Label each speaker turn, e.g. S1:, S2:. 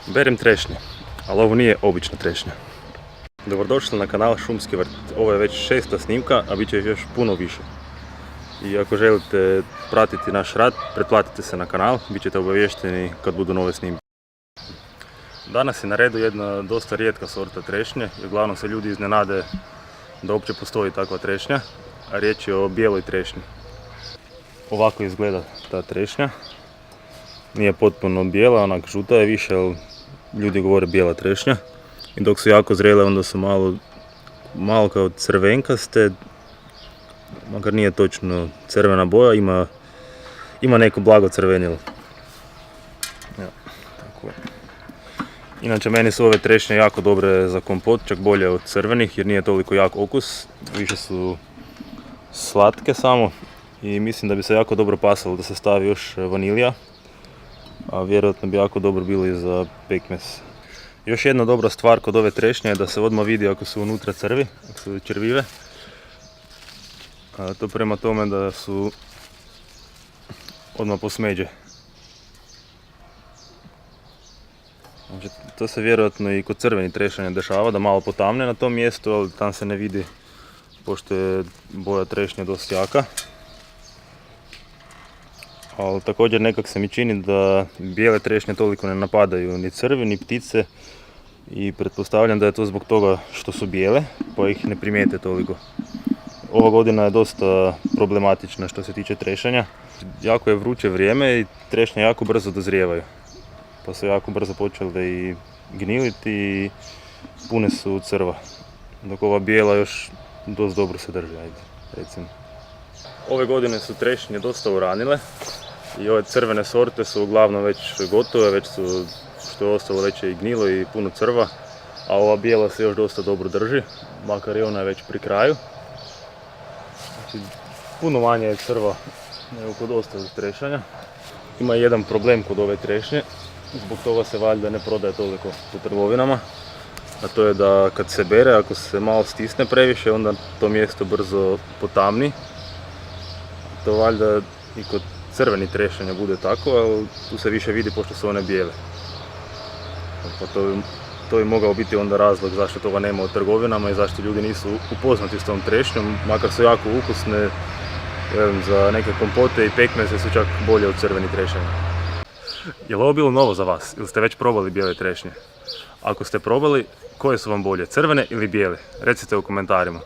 S1: Berem trešnje, ali ovo nije obična trešnja. Dobrodošli na kanal Šumski vrt. Ovo je već 6. snimka, a bit će još puno više. I ako želite pratiti naš rad, pretplatite se na kanal, bit ćete obavješteni kad budu nove snimke. Danas je na redu jedna dosta rijetka sorta trešnje i uglavnom se ljudi iznenade da uopće postoji takva trešnja, a riječ je o bijeloj trešnji. Ovako izgleda ta trešnja. Nije potpuno bijela, onak žuta je više, ali ljudi govore bijela trešnja. I dok su jako zrele, onda su malo kao crvenkaste, makar nije točno crvena boja, ima neko blago crvenilo. Ja, tako. Inače, meni su ove trešnje jako dobre za kompot, čak bolje od crvenih jer nije toliko jak okus, više su slatke samo i mislim da bi se jako dobro pasalo da se stavi još vanilija, a vjerojatno bi jako dobro bilo i za pekmez. Još jedna dobra stvar kod ove trešnje je da se odmah vidi ako su unutra crvi, ako su červive. To prema tome da su odmah po smeđe. Znači, to se vjerojatno i kod crvenih trešanja dešava, da malo potamne na tom mjestu, ali tam se ne vidi pošto je boja trešnje dosta jaka. Ali također nekak se mi čini da bijele trešnje toliko ne napadaju ni crvi ni ptice i pretpostavljam da je to zbog toga što su bijele pa ih ne primijete toliko. Ova godina je dosta problematična što se tiče trešanja. Jako je vruće vrijeme i trešnje jako brzo dozrijevaju. Pa su jako brzo počele i gniliti i pune su crva. Dok ova bijela još dosta dobro se drži, ajde, recimo. Ove godine su trešnje dosta uranile i ove crvene sorte su uglavnom već gotove, već su, što je ostalo, već je i gnilo i puno crva, a ova bijela se još dosta dobro drži, makar i ona je već pri kraju. Znači, puno manje je crva nego kod ostalih trešanja. Ima jedan problem kod ove trešnje, zbog toga se valjda ne prodaje toliko u trgovinama, a to je da kad se bere, ako se malo stisne previše, onda to mjesto brzo potamni. To valjda i kod crvenih trešanja bude tako, ali tu se više vidi pošto su one bijele. Pa to bi mogao biti onda razlog zašto toga nema u trgovinama i zašto ljudi nisu upoznati s tom trešnjom, makar su jako ukusne, za neke kompote i pekmeze su čak bolje od crvenih trešanja. Je li ovo bilo novo za vas ili ste već probali bijele trešnje? Ako ste probali, koje su vam bolje, crvene ili bijele? Recite u komentarima.